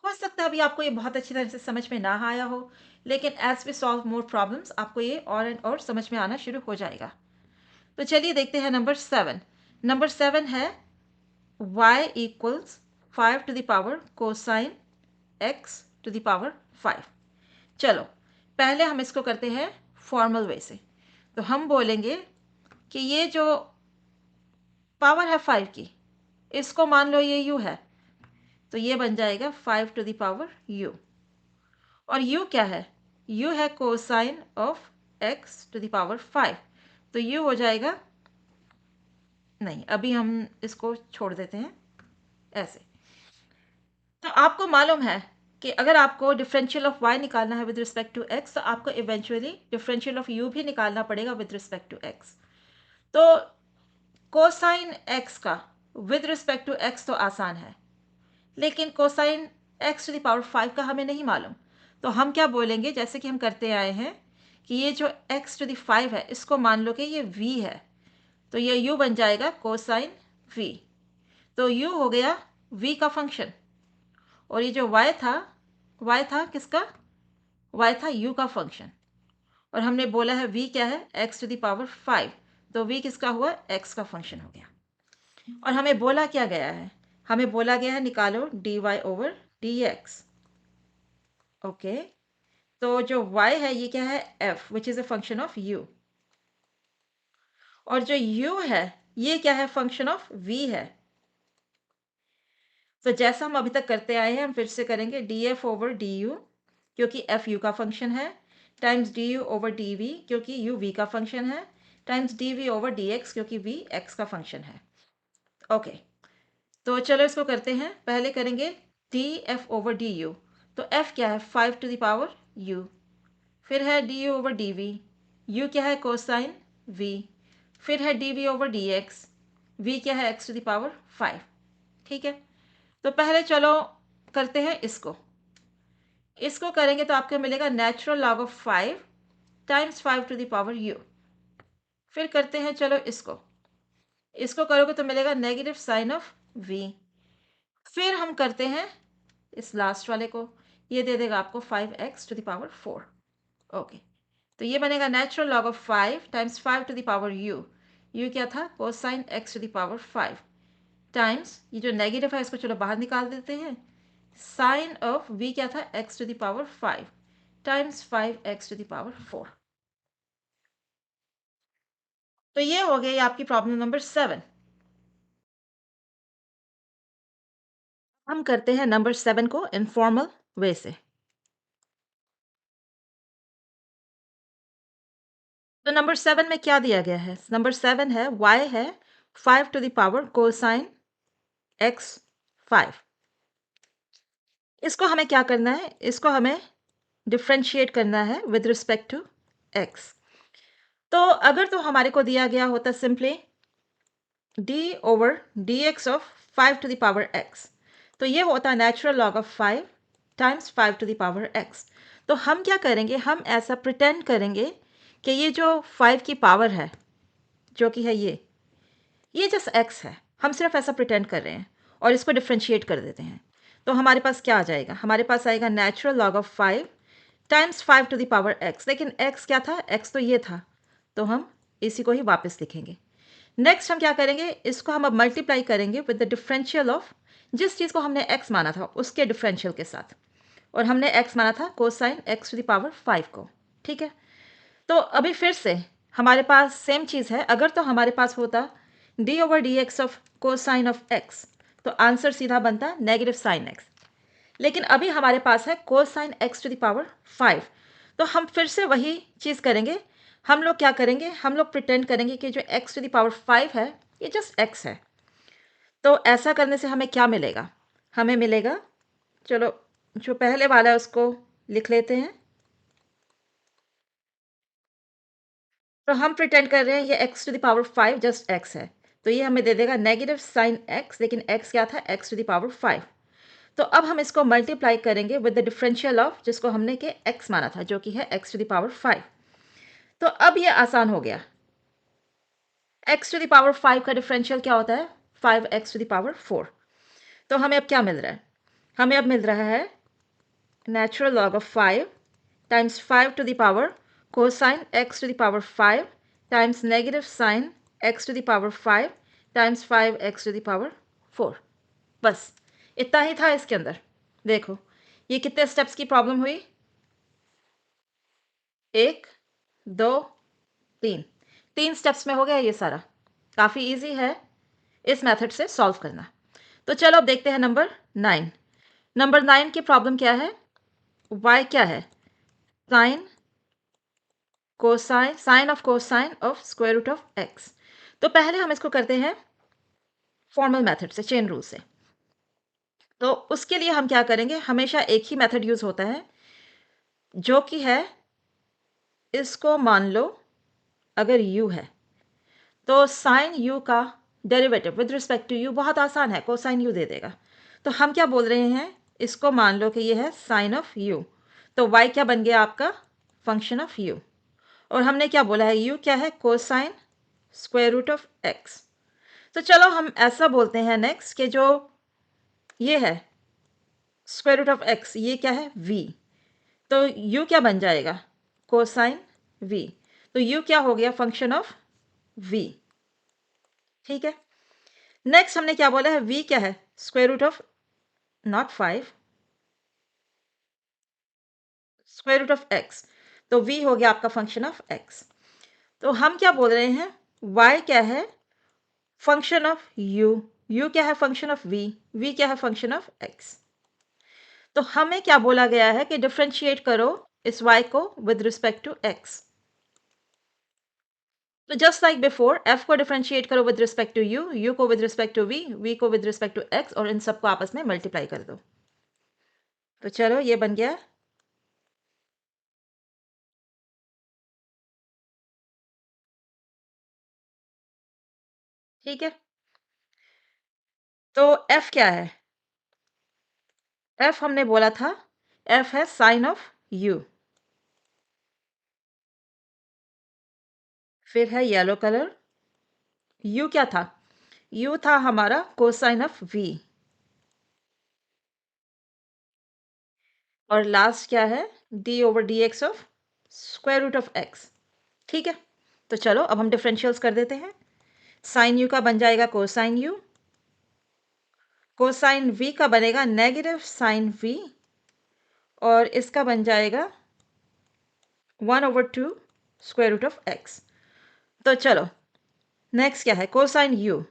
हो सकता है अभी आपको ये बहुत अच्छी तरह से समझ में ना आया हो, लेकिन as we solve more problems आपको ये और एंड और समझ में आना शुरू हो जाएगा। तो चलिए देखते हैं नंबर 7। नंबर 7 है y equals 5 to the power cosine x to the power 5। चलो पहले हम इसको करते हैं फॉर्मल वे से। तो हम बोलेंगे कि ये जो पावर है 5 की, इसको मान लो ये u है, तो ये बन जाएगा 5 टू द पावर u। और u क्या है, u है cosine of x to the power 5। तो u हो जाएगा, नहीं अभी हम इसको छोड़ देते हैं ऐसे। तो आपको मालूम है कि अगर आपको डिफरेंशियल ऑफ y निकालना है विद रिस्पेक्ट टू x, तो आपको इवेंचुअली डिफरेंशियल ऑफ u भी निकालना पड़ेगा विद रिस्पेक्ट टू x। तो कोसाइन x का विद रिस्पेक्ट टू x तो आसान है, लेकिन cosine x to the power 5 का हमें नहीं मालूम। तो हम क्या बोलेंगे, जैसे कि हम करते आए हैं कि ये जो x टू द 5 है इसको मान लो कि ये v है, तो ये u बन जाएगा कोसाइन v। तो u हो गया v का फंक्शन, और ये जो y था किसका, y था u का फंक्शन। और हमने बोला है v क्या है, x टू द पावर 5, तो v किसका हुआ, x का फंक्शन हो गया। और हमें बोला क्या गया है, हमें बोला गया है निकालो dy ओवर dx। ओके, तो जो y है ये क्या है, f which is a function of u, और जो u है ये क्या है, फंक्शन ऑफ v है। तो जैसा हम अभी तक करते आए हैं हम फिर से करेंगे df ओवर du, क्योंकि f u का फंक्शन है, टाइम्स du ओवर dv क्योंकि u v का फंक्शन है, टाइम्स dv ओवर dx क्योंकि v x का फंक्शन है। ओके, तो चलो इसको करते हैं। पहले करेंगे df ओवर du। तो f क्या है, 5 टू द पावर u, फिर है d over d v, u क्या है कोसाइन वी, फिर है d v over d x, v क्या है एक्स टू द पावर 5। ठीक है, तो पहले चलो करते हैं इसको। इसको करेंगे तो आपको मिलेगा natural log of 5 times 5 to the power u. फिर करते हैं चलो इसको, इसको करोगे तो मिलेगा नेगेटिव साइन ऑफ वी। फिर हम करते हैं इस लास्ट वाले को, ये दे देगा आपको 5x to the power 4। Okay, तो ये बनेगा natural log of 5 times 5 to the power u. U क्या था cosine x to the power 5 times, ये जो नेगेटिव है इसको चलो बाहर निकाल देते हैं, साइन ऑफ v क्या था x to the power 5 times 5x to the power 4। तो ये हो गई आपकी प्रॉब्लम नंबर 7। हम करते हैं नंबर 7 को इनफॉर्मल वे से। तो नंबर 7 में क्या दिया गया है? नंबर 7 है y है 5 to the power cosine x 5। इसको हमें क्या करना है? इसको हमें डिफरेंशिएट करना है विद रिस्पेक्ट टू x। तो अगर तो हमारे को दिया गया होता simply d over d x of 5 to the power x, तो ये होता natural log of 5 times 5 to the power x। तो हम क्या करेंगे, हम ऐसा प्रिटेंड करेंगे कि ये जो 5 की पावर है जो कि है ये जस्ट x है, हम सिर्फ ऐसा प्रिटेंड कर रहे हैं और इसको डिफ्रेंशिएट कर देते हैं। तो हमारे पास क्या आ जाएगा? हमारे पास आएगा natural log of 5 times 5 to the power x। लेकिन x क्या था? x तो ये था, तो हम इसी को ही वापस लिखेंगे। नेक्स्ट हम क्या करेंगे, इसको हम अब मल्टीप्लाई करेंगे विद द डिफरेंशियल ऑफ जिस चीज़ को हमने x माना था उसके डिफरेंशियल के साथ, और हमने x माना था cosine x to the power 5 को। ठीक है, तो अभी फिर से हमारे पास सेम चीज़ है। अगर तो हमारे पास होता D over d x of cosine of x, तो आंसर सीधा बनता नेगेटिव साइन एक्स। लेकिन अभी हमारे पास है cosine x to the power 5, तो हम फिर से वही चीज़ करेंगे। हम लोग क्या करेंगे, हम लोग प्रिटेंड करेंगे कि जो एक्स टू द पावर 5 है ये जस्ट एक्स है। तो ऐसा करने से हमें क्या मिलेगा? हमें मिलेगा, चलो जो पहले वाला है उसको लिख लेते हैं। तो हम प्रिटेंड कर रहे हैं ये x to the power 5 just x है, तो ये हमें दे देगा नेगेटिव साइन x, लेकिन x क्या था? x to the power 5। तो अब हम इसको मल्टीप्लाई करेंगे विद द डिफरेंशियल ऑफ जिसको हमने के x माना था जो कि है x टू द पावर 5। तो अब ये आसान हो गया। x टू द पावर 5 का डिफरेंशियल क्या होता है? 5x to the power 4। तो हमें अब क्या मिल रहा है? हमें अब मिल रहा है natural log of 5 times 5 to the power cosine x to the power 5 times negative sine x to the power 5 times 5x to the power 4। बस इतना ही था इसके अंदर। देखो ये कितने स्टेप्स की प्रॉब्लम हुई? 1 2 3, 3 स्टेप्स में हो गया ये सारा। काफ़ी इजी है इस मेथड से सॉल्व करना। तो चलो अब देखते हैं नंबर 9। नंबर 9 की प्रॉब्लम क्या है? y क्या है? Sine cosine, sine of cosine of square root of x। तो पहले हम इसको करते हैं फॉर्मल मेथड से, चेन रूल से। तो उसके लिए हम क्या करेंगे, हमेशा एक ही मेथड यूज होता है जो कि है, इसको मान लो अगर u है तो साइन u का derivative with respect to u बहुत आसान है, कोसाइन u दे देगा। तो हम क्या बोल रहे हैं, इसको मान लो कि ये है साइन ऑफ u, तो y क्या बन गया आपका? Function of u। और हमने क्या बोला है? u क्या है? Cosine square root of x। तो चलो हम ऐसा बोलते हैं नेक्स्ट कि जो ये है स्क्वायर रूट ऑफ x, ये क्या है? v। तो u क्या बन जाएगा? Cosine v। तो u क्या हो गया? Function of v। ठीक है, नेक्स्ट हमने क्या बोला है? v क्या है? Square root of not 5, square root of x। तो v हो गया आपका फंक्शन ऑफ x। तो हम क्या बोल रहे हैं? y क्या है? Function of u। u क्या है? Function of v। v क्या है? Function of x। तो हमें क्या बोला गया है कि डिफरेंशिएट करो इस y को विद रिस्पेक्ट टू x। तो जस्ट लाइक बिफोर, f को डिफरेंशिएट करो with respect to u, u को with respect to v, v को विद रिस्पेक्ट टू x, और इन सबको आपस में मल्टीप्लाई कर दो। तो चलो ये बन गया ठीक है? तो एफ क्या है? एफ हमने बोला था, एफ है साइन ऑफ यू। फिर है येलो कलर। यू क्या था? यू था हमारा कोसाइन ऑफ वी। और लास्ट क्या है? D over d x of square root of x. ठीक है? तो चलो अब हम डिफरेंशियल्स कर देते हैं। साइन यू का बन जाएगा कोसाइन यू। कोसाइन वी का बनेगा नेगेटिव साइन वी। और इसका बन जाएगा 1/2 स्क्वायर रूट ऑफ एक्स। तो चलो नेक्स्ट क्या है? Cosine you.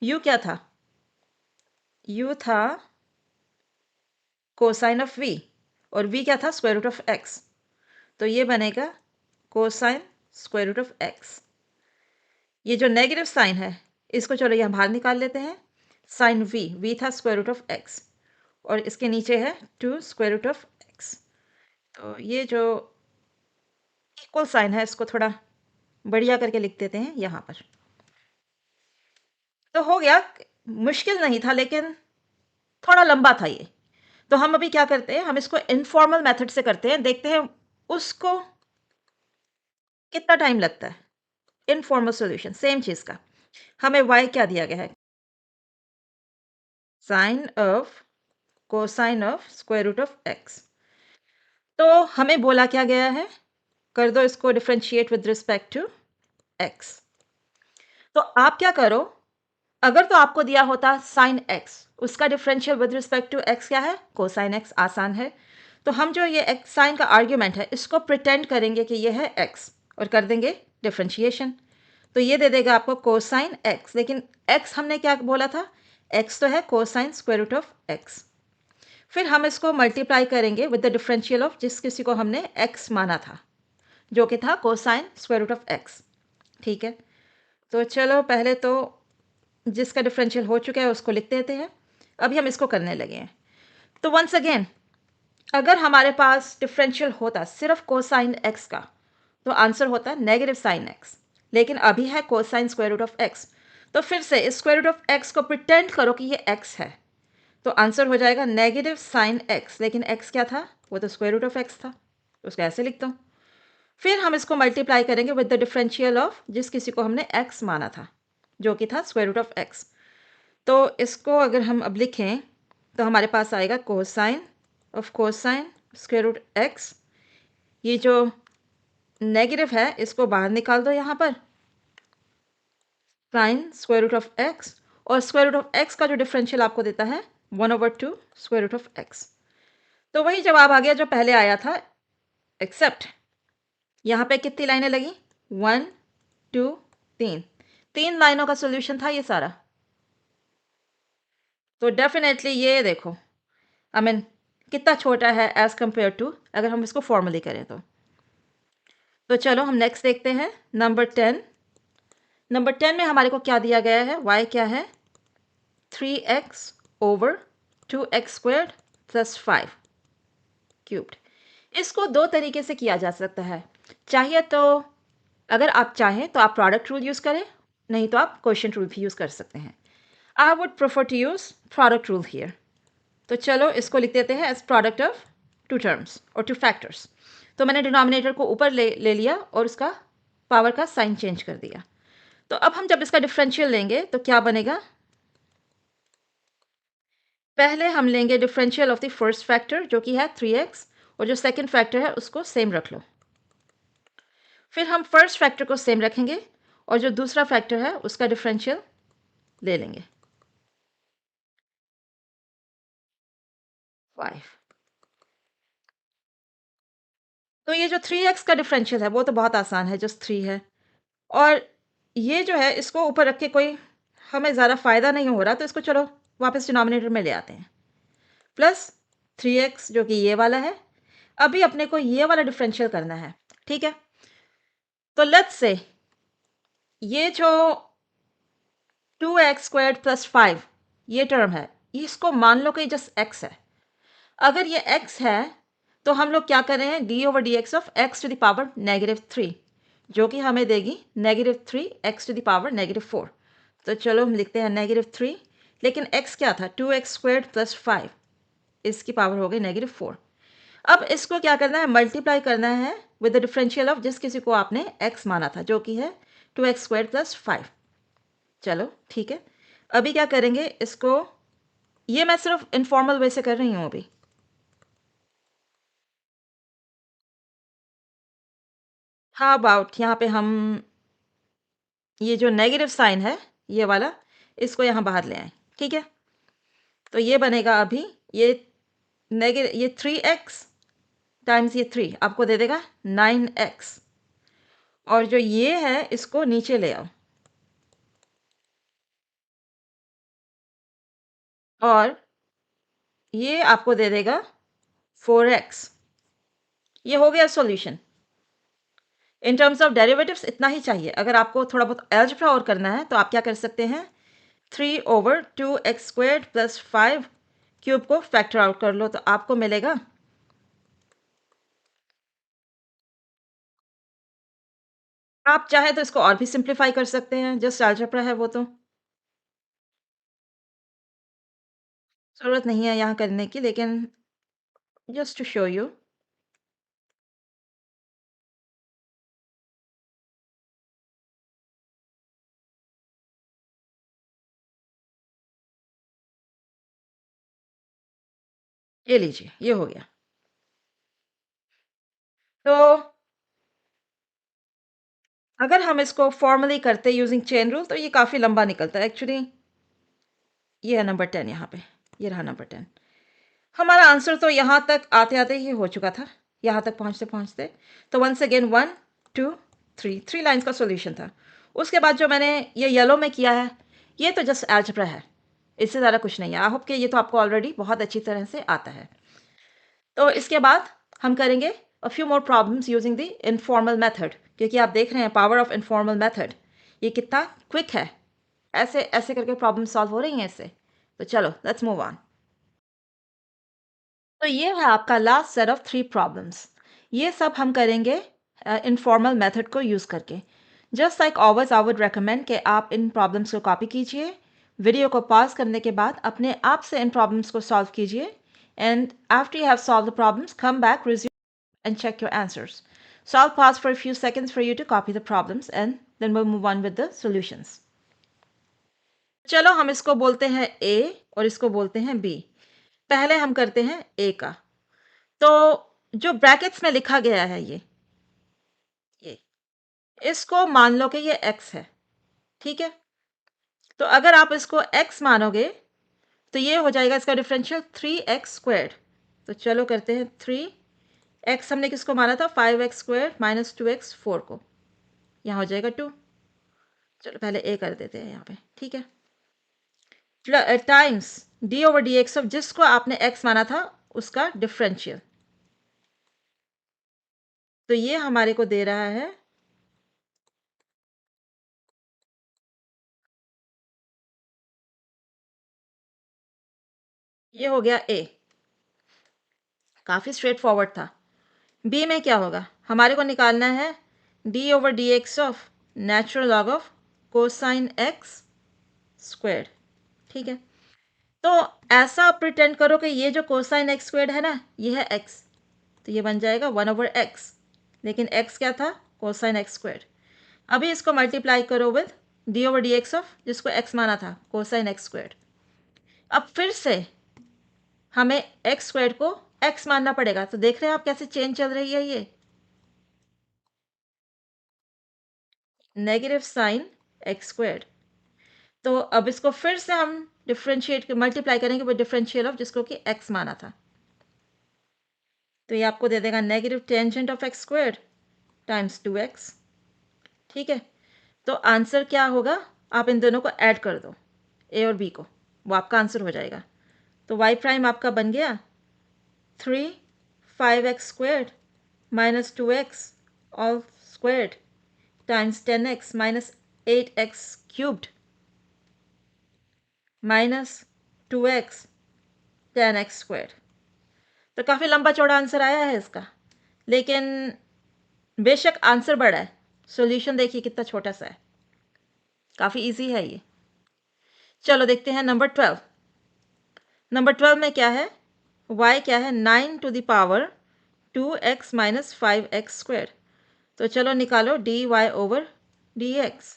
यू क्या था? यू था कोसाइन ऑफ वी। और वी क्या था? Square root of x. तो ये बनेगा cosine square root of x. ये जो नेगेटिव साइन है इसको चलो यहाँ बाहर निकाल लेते हैं। साइन वी, वी था स्क्वायर रूट ऑफ एक्स। और इसके नीचे है 2 स्क्वायर रूट ऑफ एक्स। तो ये जो इक्वल साइन है इसको थोड़ा बढ़िया करके लिख देते हैं यहाँ पर। तो हो गया। मुश्किल नहीं था लेकिन थोड़ा लंबा था ये। तो हम अभी क्या करते हैं, हम इसको इनफॉर्मल मेथड से करते हैं, देखते हैं उसको कितना टाइम लगता है। इनफॉर्मल सॉल्यूशन सेम चीज़ का। हमें y क्या दिया गया है? Sine of cosine of square root of x. तो हमें बोला क्या गया है? कर दो इसको differentiate with respect to x. तो आप क्या करो, अगर तो आपको दिया होता साइन एक्स, उसका differential with respect to x क्या है? Cosine x. आसान है। तो हम जो ये एक्स साइन का आर्ग्यूमेंट है इसको प्रिटेंड करेंगे कि ये है एक्स और कर देंगे डिफरेंशिएशन। तो ये दे देगा आपको कोसाइन एक्स। लेकिन एक्स हमने क्या बोला था? एक्स तो है cosine square root of x. फिर हम इसको मल्टीप्लाई करेंगे विद द डिफरेंशियल ऑफ जिस किसी को हमने एक्स माना था, जो कि था cosine square root of x. ठीक है? तो चलो पहले तो जिसका डिफरेंशियल हो चुका है उसको लिख देते हैं। अभी हम इसको करने लगे हैं। तो वंस अगेन, अगर हमारे पास डिफरेंशियल होता सिर्फ कोसाइन एक्स का तो आंसर होता नेगेटिव साइन एक्स। लेकिन अभी है cosine square root of x. तो फिर से इस स्क्वायर रूट ऑफ एक्स को प्रिटेंड करो कि ये एक्स है। तो आंसर हो जाएगा नेगेटिव साइन एक्स। लेकिन एक्स क्या था? वो तो स्क्वायर रूट ऑफ एक्स था। तो उसको ऐसे लिखता हूँ। फिर हम इसको मल्टीप्लाई करेंगे विद द डिफरेंशियल ऑफ जिस किसी को हमने एक्स माना था, जो कि था स्क्वायर रूट ऑफ एक्स। तो इसको अगर हम अब लिखें तो हमारे पास आएगा cosine of cosine square root x. ये जो नेगेटिव है इसको बाहर निकाल दो यहाँ पर, sine square root of x. और स्क्वायर रूट ऑफ एक्स का जो डिफरेंशियल आपको देता है 1/2 स्क्वायर रूट ऑफ एक्स। तो वही जवाब आ गया जो पहले आया था, एक्सेप्ट यहाँ पे कितनी लाइनें लगी? 1 2 3। 3 लाइनों का सोल्यूशन था ये सारा। तो डेफिनेटली ये देखो, आई मीन कितना छोटा है एज कंपेयर टू अगर हम इसको फॉर्मली करें तो चलो हम नेक्स्ट देखते हैं। नंबर 10। नंबर 10 में हमारे को क्या दिया गया है? y क्या है? 3x over 2x squared plus 5 cubed. इसको दो तरीके से किया जा सकता है। चाहिए तो अगर आप चाहें तो आप प्रोडक्ट रूल यूज़ करें, नहीं तो आप क्वोशिएंट रूल भी यूज़ कर सकते हैं। I would prefer to use product rule here. तो चलो इसको लिख देते हैं as product of two terms और टू फैक्टर्स। तो मैंने डिनोमिनेटर को ऊपर ले लिया और उसका पावर का साइन चेंज कर दिया। तो अब हम जब इसका डिफरेंशियल लेंगे तो क्या बनेगा? पहले हम लेंगे differential of the first factor जो कि है 3x, और जो सेकंड फैक्टर है उसको सेम रख लो। फिर हम फर्स्ट फैक्टर को सेम रखेंगे और जो दूसरा फैक्टर है उसका डिफरेंशियल ले लेंगे 5। तो ये जो 3x का डिफरेंशियल है वो तो बहुत आसान है, जस्ट 3 है। और ये जो है इसको ऊपर रख के कोई हमें ज़्यादा फ़ायदा नहीं हो रहा, तो इसको चलो वापस डिनोमिनेटर में ले आते हैं। प्लस 3x जो कि ये वाला है। अभी अपने को ये वाला डिफरेंशियल करना है। ठीक है? तो लेट्स से ये जो 2x स्क्वायर्ड प्लस 5 ये टर्म है, इसको मान लो कि जस्ट x है। अगर ये x है तो हम लोग क्या कर रहे हैं? D over d x of x to the power -3। जो कि हमें देगी -3x⁴। तो चलो हम लिखते हैं -3, लेकिन x क्या था, 2x² + 5, इसकी पावर हो गई -4। अब इसको क्या करना है, मल्टीप्लाई करना है विद द डिफरेंशियल ऑफ जिस किसी को आपने x माना था, जो कि है 2x² + 5। चलो ठीक है, अभी क्या करेंगे इसको, ये मैं सिर्फ इनफॉर्मल वे से कर रही हूँ अभी। हाउ अबाउट यहाँ पे हम ये जो नेगेटिव साइन है ये वाला, इसको यहाँ बाहर ले आए, ठीक है। तो ये बनेगा अभी, ये ये 3x टाइम्स ये 3 आपको दे देगा 9x, और जो ये है इसको नीचे ले आओ, और ये आपको दे देगा 4x। ये हो गया solution. In terms of derivatives इतना ही चाहिए। अगर आपको थोड़ा बहुत अलजेब्रा और करना है तो आप क्या कर सकते हैं, 3/2x² + 5 क्यूब को फैक्टर आउट कर लो, तो आपको मिलेगा, आप चाहे तो इसको और भी सिंप्लीफाई कर सकते हैं, जस्ट अलजेब्रा है वो तो, ज़रूरत नहीं है यहाँ करने की, लेकिन जस्ट टू शो यू। ये लीजिए, ये हो गया। तो अगर हम इसको फॉर्मली करते यूजिंग चेन रूल, तो ये काफ़ी लंबा निकलता है एक्चुअली। ये है नंबर 10 यहाँ पे, ये रहा नंबर 10। हमारा आंसर तो यहाँ तक आते-आते ही हो चुका था, यहाँ तक पहुँचते-पहुँचते। तो वंस अगेन 1, 2, 3 लाइन्स का सॉल्यूशन था। उसके बाद जो मैंने ये येलो में किया है, ये तो जस्ट अलजेब्रा है, इससे ज़्यादा कुछ नहीं है। आई होप कि ये तो आपको ऑलरेडी बहुत अच्छी तरह से आता है। तो इसके बाद हम करेंगे अ few more problems using the informal method, क्योंकि आप देख रहे हैं पावर ऑफ इनफॉर्मल मेथड, ये कितना क्विक है। ऐसे ऐसे करके प्रॉब्लम सॉल्व हो रही हैं इससे। तो चलो लेट्स मूव ऑन। तो ये है आपका लास्ट सेट ऑफ 3 प्रॉब्लम्स। ये सब हम करेंगे इनफॉर्मल मेथड को यूज़ करके। Just like always I would recommend कि आप इन प्रॉब्लम्स को कॉपी कीजिए, वीडियो को पॉज करने के बाद अपने आप से इन प्रॉब्लम्स को सॉल्व कीजिए, and after you have solve the problems come back, resume and check your answers. So I'll pause for a few seconds for you to copy the problems, and then we'll move on with the solutions. चलो हम इसको बोलते हैं A और इसको बोलते हैं B। पहले हम करते हैं A का। तो जो ब्रैकेट्स में लिखा गया है ये इसको मान लो कि ये x है, ठीक है। तो अगर आप इसको x मानोगे तो ये हो जाएगा इसका डिफरेंशियल 3x²। तो चलो करते हैं 3x, हमने किसको माना था 5x² - 2x 4 को, यहाँ हो जाएगा 2। चलो पहले ए कर देते हैं यहाँ पे, ठीक है। टाइम्स d/dx ऑफ जिसको आपने x माना था उसका डिफरेंशियल, तो ये हमारे को दे रहा है, ये हो गया ए, काफ़ी स्ट्रेट फॉरवर्ड था। बी में क्या होगा, हमारे को निकालना है d/dx of natural log of cosine x square, ठीक है। तो ऐसा प्रिटेंड करो कि ये जो कोसाइन x स्क्वेयर है ना, ये है x, तो ये बन जाएगा 1/x, लेकिन x क्या था, कोसाइन x स्क्वेयर। अभी इसको मल्टीप्लाई करो विद d/dx ऑफ जिसको x माना था कोसाइन x स्क्वेयर। अब फिर से हमें x स्क्वेयर को x मानना पड़ेगा। तो देख रहे हैं आप कैसे चेंज चल रही है ये, नेगेटिव साइन x स्क्वेयर। तो अब इसको फिर से हम डिफ्रेंशिएट मल्टीप्लाई करेंगे विद डिफरेंशियल ऑफ जिसको कि x माना था। तो ये आपको दे देगा negative tangent of x square times 2x, ठीक है। तो आंसर क्या होगा, आप इन दोनों को ऐड कर दो, ए और बी को, वो आपका आंसर हो जाएगा। तो y प्राइम आपका बन गया 3 5x² - 2x all squared times 10x - 8x³ -2x 10x²। तो काफ़ी लंबा चौड़ा आंसर आया है इसका, लेकिन बेशक आंसर बड़ा है, सॉल्यूशन देखिए कितना छोटा सा है, काफ़ी इजी है ये। चलो देखते हैं नंबर 12। नंबर 12 में क्या है, y क्या है, 9 to the power 2x minus 5x square. तो चलो निकालो dy ओवर dx।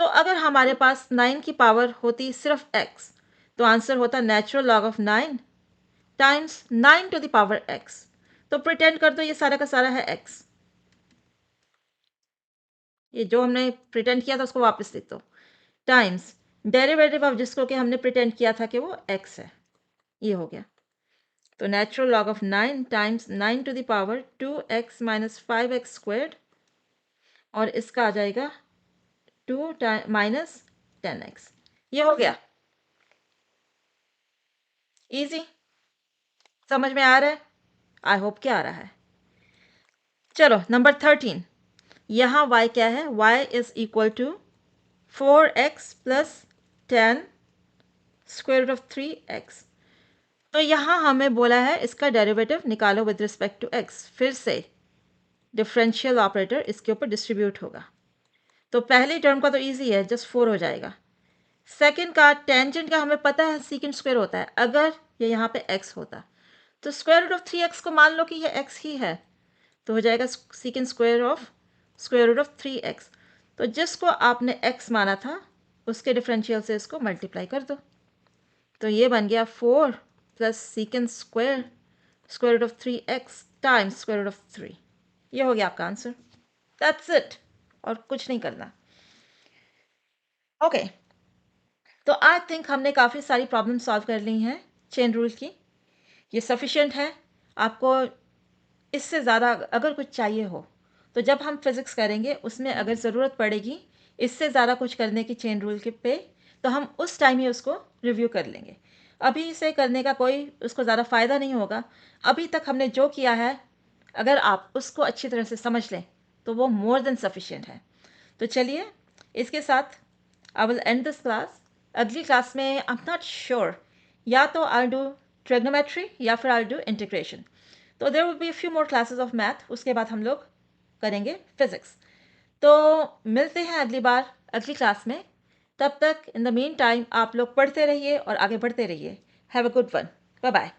तो अगर हमारे पास 9 की पावर होती सिर्फ x, तो आंसर होता natural log of 9 times 9 to the power x। तो प्रिटेंड कर दो ये सारा का सारा है x, ये जो हमने प्रिटेंड किया था उसको वापस लिख दो, टाइम्स डेरिवेटिव ऑफ जिसको कि हमने प्रिटेंड किया था कि वो x है, ये हो गया। तो natural log of 9 times 9 to the power 2x minus 5x squared, और इसका आ जाएगा 2 माइनस 10x। ये हो गया, इजी, समझ में आ रहा है? आई होप क्या आ रहा है। चलो नंबर 13, यहाँ y क्या है, y is equal to 4x plus 10 square root of 3x। तो यहाँ हमें बोला है इसका डेरिवेटिव निकालो विद रिस्पेक्ट टू x। फिर से डिफरेंशियल ऑपरेटर इसके ऊपर डिस्ट्रीब्यूट होगा। तो पहली टर्म का तो इजी है, जस्ट 4 हो जाएगा। सेकंड का टेंजेंट का हमें पता है सीकेंड स्क्वायर होता है, अगर ये यहाँ पे x होता तो स्क्वायर रूट ऑफ 3x को मान लो कि ये x ही है, तो हो जाएगा secant square of square root of 3x। तो जिसको आपने x माना था उसके डिफरेंशियल से इसको मल्टीप्लाई कर दो, तो ये बन गया 4 plus secant square square root of 3x times square root of 3। ये हो गया आपका आंसर, दैट्स इट, और कुछ नहीं करना। ओके, तो आई थिंक हमने काफ़ी सारी प्रॉब्लम सॉल्व कर ली हैं चेन रूल की, ये सफिशिएंट है। आपको इससे ज़्यादा अगर कुछ चाहिए हो तो जब हम फिज़िक्स करेंगे उसमें अगर ज़रूरत पड़ेगी इससे ज़्यादा कुछ करने की चेन रूल के पे, तो हम उस टाइम ही उसको रिव्यू कर लेंगे। अभी इसे करने का कोई उसको ज़्यादा फ़ायदा नहीं होगा। अभी तक हमने जो किया है अगर आप उसको अच्छी तरह से समझ लें तो वो मोर देन सफिशिएंट है। तो चलिए इसके साथ I will and this class. अगली क्लास में आई एम नॉट श्योर, या तो आई डू ट्रिग्नोमेट्री या फिर आई डू इंटीग्रेशन। तो there will be a few more classes of math, उसके बाद हम लोग करेंगे फिजिक्स। तो मिलते हैं अगली बार अगली क्लास में। तब तक इन द मीन टाइम आप लोग पढ़ते रहिए और आगे बढ़ते रहिए। Have a good one, bye bye.